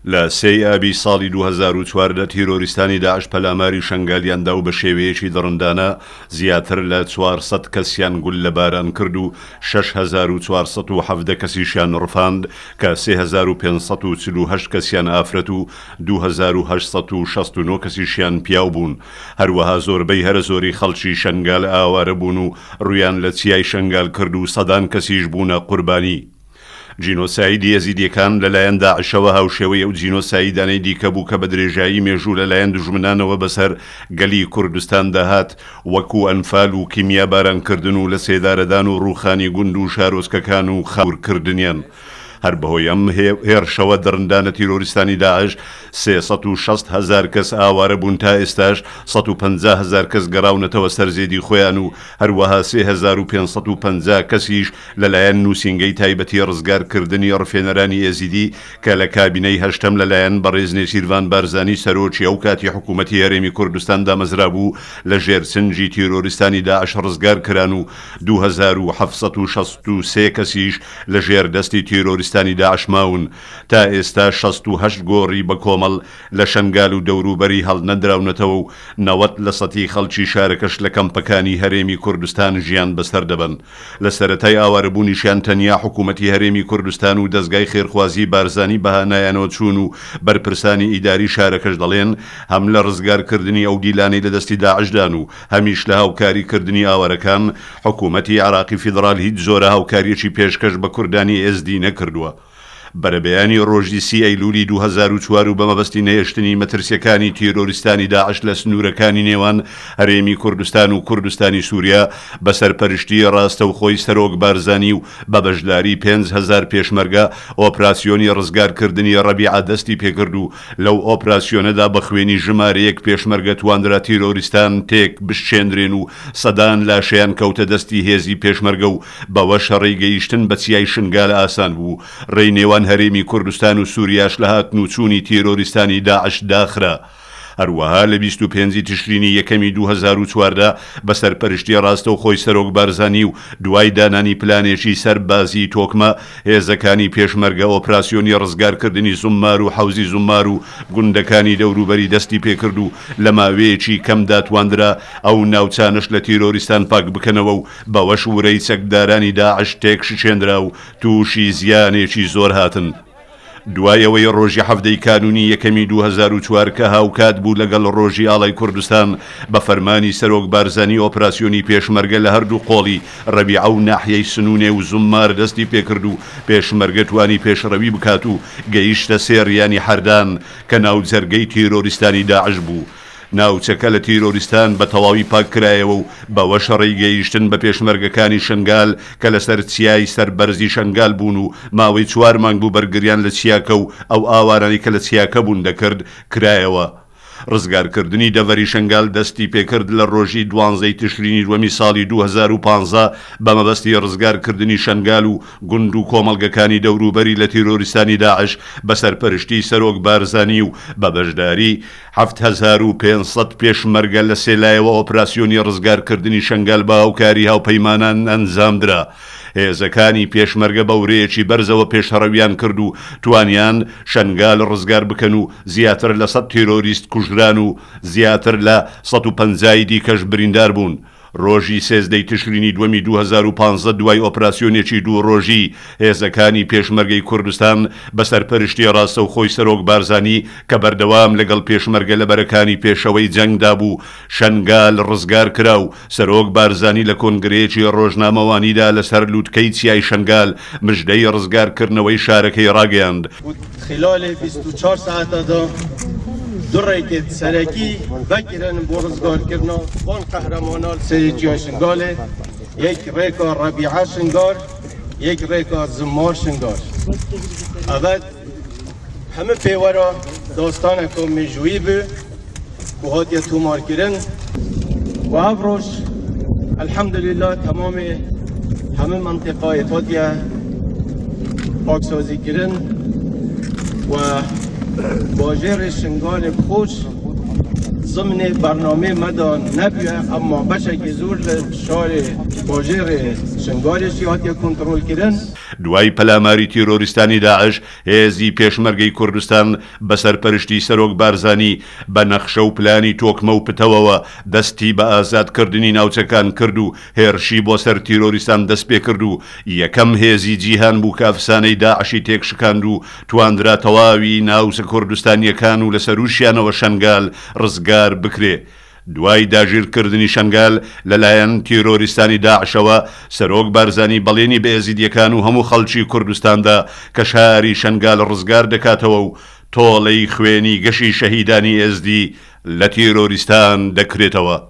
لە 3 ئابی ساڵی 2014 تیرۆریستانی داعش پەلاماری شەنگالیاندا و بە شێوەیەکی دڕندانە زیاتر لە 400 کەسیان گول لە باران کرد و 6470 کەسیشیان ڕفاند کە 3548 کەسیان ئافرەت و 2869 کەسیشیان پیاو بوون. هەروەها زۆربەی هەرە زۆری خەڵکی شەنگال ئاوارە بوون و ڕویان لە چیای شەنگال کرد و سەدان کەسیش بوونە قوربانی. جینۆسایدی یەزیدیەکان لەلایەن داعشەوە هاوشێوەی ئەو جینۆسایدانەی دیکە بوو کە بە درێژایی مێژوو لەلایەن دژمنانەوە بەسەر گەلی کوردستان داهات وەکو ئەنفال و کیمیا بارانکردن و لە سێدارەدان و ڕووخانی گوند و شارۆچکەکان و خاورکردنیان. هەر بەهۆی ئەم هێرشەوە دڕندانە تیرۆریستانی داعش 360,000 کەس ئاوارە بوون تا ئێستاش 150,000 کەس گەڕاونەتەوە سەرزێدی خۆیان و هەروەها 3550 کەسیش لەلایەن نووسینگەی تایبەتی ڕزگارکردنی ڕفێنەرانی ئێزیدی کە لە کابینەی هەشتەم لەلایەن بەڕێزنێ سیروان بارزانی سەرۆکی ئەو کاتی حکوومەتی هەرێمی کوردستان دامەزرا بوو لە ژێرسنجی تیرۆریستانی داعش ڕزگار کران و 2763 کەسیش لە ژێر دەستی تیرۆریستانی داعش ماون. تا ئێستا 68 گۆڕی بە کۆمەڵ لە شەنگال و دەوروبەری هەڵنەدراونەتەوە و 90% خەڵکی شارەکەش لە کەمپەکانی هەرێمی کوردستان ژیان بەسەر دەبن. لە سەرەتای ئاوارەبوونیشیان تەنیا حکوومەتی هەرێمی کوردستان و دەستگای خێرخوازی بارزانی بەهانایانەوە چوون و بەرپرسانی ئیداری شارەکەش دەڵێن هەم لە ڕزگارکردنی ئەو دیلانەی لە دەستی داعشدان و هەمیش لە هاوکاریکردنی ئاوارەکان حکوومەتی عێراقی فیدڕال هیچ زۆرە هاوکاریەکی پێشکەش بە کوردانی ئێزدی نەکردووە. بەرەبەیانی ڕۆژی 30 ئەیلولی 2004 و بەمەبەستی نەهێشتنی مەترسیەکانی تیرۆریستانی داعش لە سنوورەکانی نێوان هەرێمی کوردستان و کوردستانی سووریا بە سەرپەرشتی ڕاستەوخۆی سەرۆک بارزانی و بە بەشداری 5,000 پێشمەرگە ئۆپراسیۆنی ڕزگارکردنی ڕەبیعە دەستی پێکرد و لەو ئۆپراسیۆنەدا بە خوێنی ژمارەیەک پێشمەرگە توانرا تیرۆریستان تێک بشێندرێن و سەدان لاشەیان کەوتە دەستی هێزی پێشمەرگە و بەوە شەڕی گەیشتن بە چیای شنگال ئاسان بوو. ڕێی نێوان هەرێمی کوردستان و سووریاش لە هاتن و چوونی تیرۆریستانی داعش داخرا. هەروەها لە 25 تشرینی یەکەمی 2014 بە سەرپەرشتی ڕاستەوخۆی سەرۆک بارزانی و دوای دانانی پلانێکی سەربازی تۆکمە هێزەکانی پێشمەرگە ئۆپراسیۆنی ڕزگارکردنی زومار و حەوزی زومار و گوندەکانی دەوروبەری دەستی پێکرد و لە ماوەیەکی کەمدا تواندرا ئەو ناوچانش لە تیرۆریستان پاک بکەنەوە و بەوەش وورەی چەکدارانی داعش تێک شێندرا و تووشی زیانێکی زۆر هاتن. دوایەوەی ڕۆژی هەفتەی کانونی یەکەمی 2004 کە هاوکات بوو لەگەڵ ڕۆژی ئاڵای کوردستان بە فەرمانی سەرۆک بارزانی ئۆپراسیۆنی پێشمەرگە لە هەردوو قۆڵی ڕەبیعە و ناحیەی سنوونێ و زومار دەستی پێکرد و پێشمەرگە توانی پێشڕەوی بکات و گەیشتە سێریانی حەردان کە ناوجەرگەی تیرۆریستانی داعش بوو. ناوچەکە لە تیرۆریستان بە تەواوی پاککرایەوە و بەوە شەڕی گەیشتن بە پێشمەرگەکانی شنگال کە لەسەر چیای سەربەرزی شنگال بوون و ماوەی 4 مانگ بوو بەرگریان لە چیاکە و ئەو ئاوارانی کە لە چیاکە بوون دەکرد کرایەوە. ڕزگارکردنی دەڤەری شنگال دەستی پێکرد لە ڕۆژی 12 تشرینی دووەمی ساڵی 2015 بەمەبەستی ڕزگارکردنی شنگال و گوند و کۆمەڵگەکانی دەوروبەری لە تیرۆریستانی داعش بە سەرپەرشتی سەرۆک بارزانی و بە بەشداری 7500 پێشمەرگە لە سێلایەوە ئۆپراسیۆنی ڕزگارکردنی شنگال بە هاوکاری هاوپەیمانان ئەنجامدرا. هێزەکانی پێشمەرگە بەورەیەکی بەرزەوە پێشەڕەویان کرد و توانیان شنگال ڕزگار بکەن و زیاتر لە 100 تیرۆریست کوژران و زیاتر لە 150 دیکەش بریندار بوون. ڕۆژی 13 تشرینی دووەمی 2015 دوای ئۆپراسیۆنێکی دوو ڕۆژی هێزەکانی پێشمەرگەی کوردستان بە سەرپەرشتی ڕاستەوخۆی سەرۆک بارزانی کە بەردەوام لەگەڵ پێشمەرگە لەبەرەکانی پێشەوەی جەنگدا بوو شنگال ڕزگار کرا و سەرۆک بارزانی لە کۆنگرەیەکی ڕۆژنامەوانیدا لەسەر لووتکەی چیای شنگال مژدەی ڕزگارکردنەوەی شارەکەی ڕاگەیاند. خلال 24 ساعتدا دوڕێکت سەرەکی بەگرن بۆ ڕزگارکردنە بۆن قەهرەمانان سەری جیان شنگالێ یەک ڕێکا ڕەبیعە شنگار یەک ڕێکا زمار شنگار. ئەڤەت هەمە پێوەرە داستانێکە مێژوویی بوو و هاتیە تومارکردن و ئەڤ ڕۆژ ئەلحەمدوللیلا تەمامی هەمە مەنتیقایەت هاتیە پاکسازیکردن و باژێر شنگال خۆش ضمن برنامه مدان نبیه اما بشکی زور لە شار باژێر شنگالشی هاتیە کنترۆل کردن. دوای پەلاماری تیرۆریستانی داعش هێزی پێشمەرگەی کوردستان بەسەرپەرشتی سەرۆک بارزانی بە نەخشە و پلانی تۆکمە و پتەوەوە دەستی بە ئازادکردنی ناوچەکان کرد و هێرشی بۆ سەر تیرۆریستان دەست پێ کرد و یەکەم هێزی جیهان بوو کە ئەفسانەی داعشی تێکشکاند و تواندرا تەواوی ناوچە کوردستانیەکان و لە سەروشیانەوە شەنگال ڕزگار بکرێ. دوای داگیرکردنی شەنگال لەلایەن تیرۆریستانی داعشەوە سەرۆک بارزانی بەڵێنی بە ئێزیدیەکان و هەموو خەڵکی کوردستاندا کە شاری شەنگال ڕزگار دەکاتەوە و تۆڵەی خوێنی گەشی شەهیدانی ئێزدی لە تیرۆریستان دەکرێتەوە.